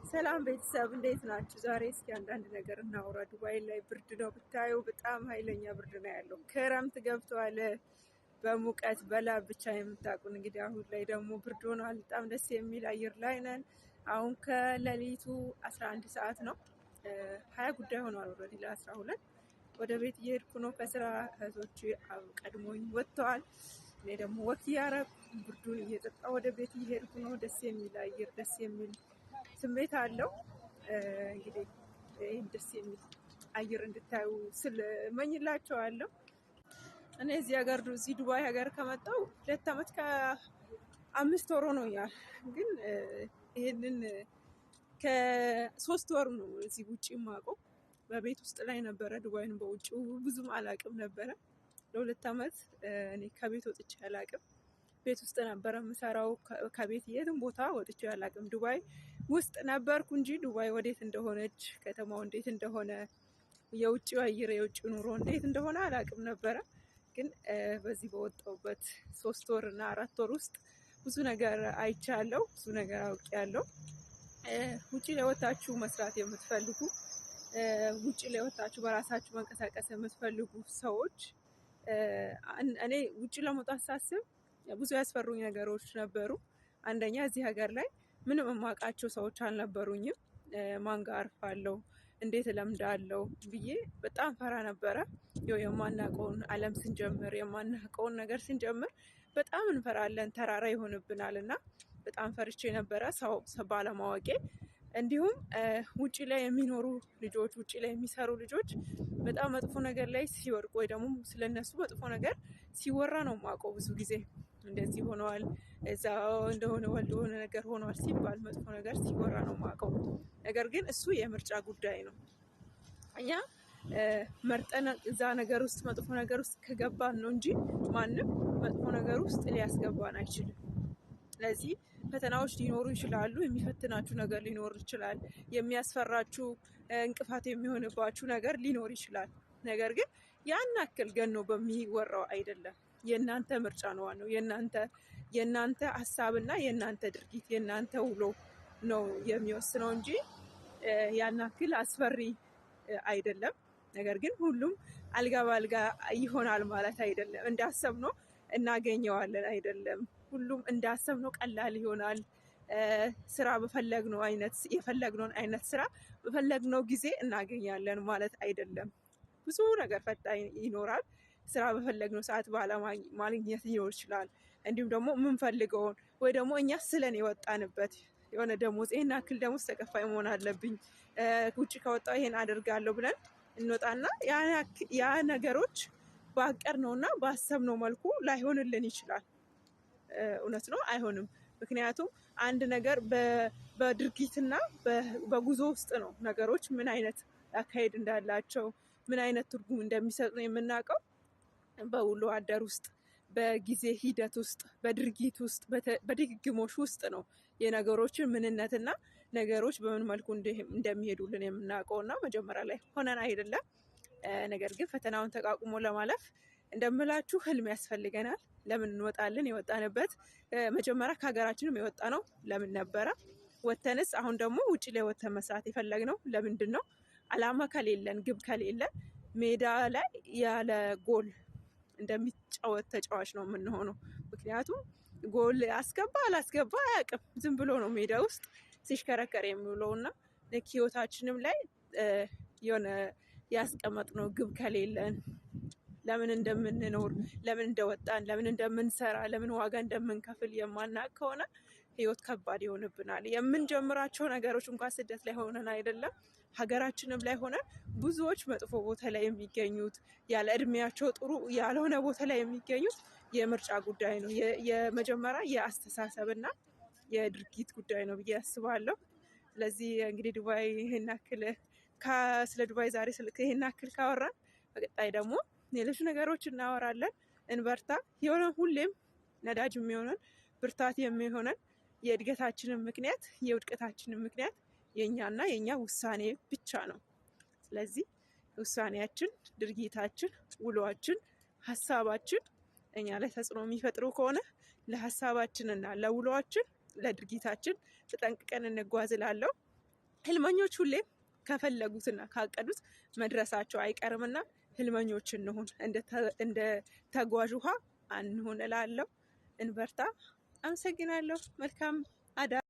ሰላም ቤተሰብ እንዴት ናችሁ? ዛሬ እስኪ አንዳንድ ነገር እናውራ። ዱባይ ላይ ብርድ ነው ብታዩ፣ በጣም ኃይለኛ ብርድ ነው ያለው። ክረምት ገብቷል። በሙቀት በላብ ብቻ የምታውቁን እንግዲህ አሁን ላይ ደግሞ ብርድ ሆኗል። በጣም ደስ የሚል አየር ላይ ነን። አሁን ከሌሊቱ 11 ሰዓት ነው። 20 ጉዳይ ሆኗል። ወደ ለ12 ወደ ቤት እየሄድኩ ነው ከስራ። እህቶች ቀድሞኝ ወጥተዋል። እኔ ደግሞ ወክ እያረኩ ብርዱን እየጠጣ ወደ ቤት እየሄድኩ ነው። ደስ የሚል አየር፣ ደስ የሚል ስሜት አለው። እንግዲህ ይህን ደስ የሚል አየር እንድታዩ ስል እመኝላቸዋለሁ። እኔ እዚህ ዱባይ ሀገር ከመጣሁ 2 ዓመት ከ5 ወር ሆኖኛል። ግን ይህንን ከ3 ወር ነው እዚህ ውጭ የማውቀው። በቤት ውስጥ ላይ ነበረ። ዱባይን በውጭው ብዙም አላቅም ነበረ። ለ2 ዓመት እኔ ከቤት ወጥቼ አላቅም። ቤት ውስጥ ነበረ የምሰራው። ከቤት የትም ቦታ ወጥቼ አላቅም። ዱባይ ውስጥ ነበርኩ እንጂ ዱባይ ወዴት እንደሆነች፣ ከተማው እንዴት እንደሆነ፣ የውጭው አየር፣ የውጭው ኑሮ እንዴት እንደሆነ አላቅም ነበረ። ግን በዚህ በወጣሁበት 3 ወር እና 4 ወር ውስጥ ብዙ ነገር አይቻለሁ፣ ብዙ ነገር አውቄያለሁ። ውጭ ላይ ወጣችሁ መስራት የምትፈልጉ፣ ውጭ ላይ ወጣችሁ በራሳችሁ መንቀሳቀስ የምትፈልጉ ሰዎች፣ እኔ ውጭ ለመውጣት ሳስብ ብዙ ያስፈሩኝ ነገሮች ነበሩ። አንደኛ እዚህ ሀገር ላይ ምንም የማውቃቸው ሰዎች አልነበሩኝም። ማን ጋር አርፋለሁ፣ እንዴት እለምዳለሁ ብዬ በጣም ፈራ ነበረ። የማናውቀውን ዓለም ስንጀምር፣ የማናውቀውን ነገር ስንጀምር በጣም እንፈራለን፣ ተራራ ይሆንብናል እና በጣም ፈርቼ ነበረ ሰው ባለማወቄ። እንዲሁም ውጭ ላይ የሚኖሩ ልጆች፣ ውጭ ላይ የሚሰሩ ልጆች በጣም መጥፎ ነገር ላይ ሲወድቁ ወይ ደግሞ ስለነሱ መጥፎ ነገር ሲወራ ነው የማውቀው። ብዙ ጊዜ እንደዚህ ሆነዋል፣ እዛ እንደሆነ ወልድ ሆነ ነገር ሆነዋል ሲባል መጥፎ ነገር ሲወራ ነው የማውቀው። ነገር ግን እሱ የምርጫ ጉዳይ ነው። እኛ መርጠን እዛ ነገር ውስጥ መጥፎ ነገር ውስጥ ከገባን ነው እንጂ ማንም መጥፎ ነገር ውስጥ ሊያስገባን አይችልም። ስለዚህ ፈተናዎች ሊኖሩ ይችላሉ። የሚፈትናችሁ ነገር ሊኖር ይችላል። የሚያስፈራችሁ እንቅፋት የሚሆንባችሁ ነገር ሊኖር ይችላል። ነገር ግን ያን ያክል ገኖ በሚወራው አይደለም። የእናንተ ምርጫ ነው ዋናው። የእናንተ ሀሳብና የእናንተ ድርጊት፣ የእናንተ ውሎ ነው የሚወስነው እንጂ ያን ያክል አስፈሪ አይደለም። ነገር ግን ሁሉም አልጋ በአልጋ ይሆናል ማለት አይደለም። እንዳሰብነው እናገኘዋለን አይደለም። ሁሉም እንዳሰብነው ቀላል ይሆናል። ስራ የፈለግነውን አይነት ስራ በፈለግነው ጊዜ እናገኛለን ማለት አይደለም። ብዙ ነገር ፈታኝ ይኖራል። ስራ በፈለግነው ሰዓት ባለማግኘት ሊኖር ይችላል። እንዲሁም ደግሞ የምንፈልገውን ወይ ደግሞ እኛ ስለን የወጣንበት የሆነ ደሞዝ፣ ይሄን ያክል ደሞዝ ተከፋይ መሆን አለብኝ፣ ውጭ ከወጣሁ ይሄን አደርጋለሁ ብለን እንወጣና ያ ነገሮች ባቀድነውና ባሰብነው መልኩ ላይሆንልን ይችላል። እውነት ነው፣ አይሆንም። ምክንያቱም አንድ ነገር በድርጊትና በጉዞ ውስጥ ነው ነገሮች ምን አይነት አካሄድ እንዳላቸው፣ ምን አይነት ትርጉም እንደሚሰጡ የምናውቀው በውሎ አደር ውስጥ፣ በጊዜ ሂደት ውስጥ፣ በድርጊት ውስጥ፣ በድግግሞሽ ውስጥ ነው የነገሮችን ምንነትና ነገሮች በምን መልኩ እንደሚሄዱልን የምናውቀው እና መጀመሪያ ላይ ሆነን አይደለም። ነገር ግን ፈተናውን ተቋቁሞ ለማለፍ እንደምላችሁ ህልም ያስፈልገናል። ለምን እንወጣለን? የወጣንበት መጀመሪያ ከሀገራችንም የወጣ ነው ለምን ነበረ? ወተንስ አሁን ደግሞ ውጭ ላይ ወተን መስራት የፈለግነው ለምንድን ነው? አላማ ከሌለን፣ ግብ ከሌለን ሜዳ ላይ ያለ ጎል እንደሚጫወት ተጫዋች ነው የምንሆነው። ምክንያቱም ጎል አስገባ አላስገባ አያውቅም። ዝም ብሎ ነው ሜዳ ውስጥ ሲሽከረከር የሚውለው እና ህይወታችንም ላይ የሆነ ያስቀመጥነው ግብ ከሌለን፣ ለምን እንደምንኖር፣ ለምን እንደወጣን፣ ለምን እንደምንሰራ፣ ለምን ዋጋ እንደምንከፍል የማናውቅ ከሆነ ህይወት ከባድ ይሆንብናል። የምንጀምራቸው ነገሮች እንኳን ስደት ላይ ሆነን አይደለም ሀገራችንም ላይ ሆነን ብዙዎች መጥፎ ቦታ ላይ የሚገኙት፣ ያለ እድሜያቸው ጥሩ ያልሆነ ቦታ ላይ የሚገኙት የምርጫ ጉዳይ ነው። የመጀመሪያ የአስተሳሰብና የድርጊት ጉዳይ ነው ብዬ አስባለሁ። ስለዚህ እንግዲህ ዱባይ ይሄን ያክል ስለ ዱባይ ዛሬ ይሄን ያክል ካወራን በቀጣይ ደግሞ ሌሎች ነገሮች እናወራለን። እንበርታ። የሆነ ሁሌም ነዳጅ የሚሆነን ብርታት የሚሆነን የእድገታችንን ምክንያት የውድቀታችንን ምክንያት የእኛና የእኛ ውሳኔ ብቻ ነው። ስለዚህ ውሳኔያችን፣ ድርጊታችን፣ ውሏችን፣ ሀሳባችን እኛ ላይ ተጽዕኖ የሚፈጥሩ ከሆነ ለሀሳባችንና ለውሏችን፣ ለድርጊታችን ተጠንቅቀን እንጓዝ እላለሁ። ህልመኞች ሁሌም ከፈለጉትና ካቀዱት መድረሳቸው አይቀርምና ህልመኞች እንሁን፣ እንደ ተጓዥ ውሃ አንሁን እላለሁ። እንበርታ። አመሰግናለሁ። መልካም አዳር።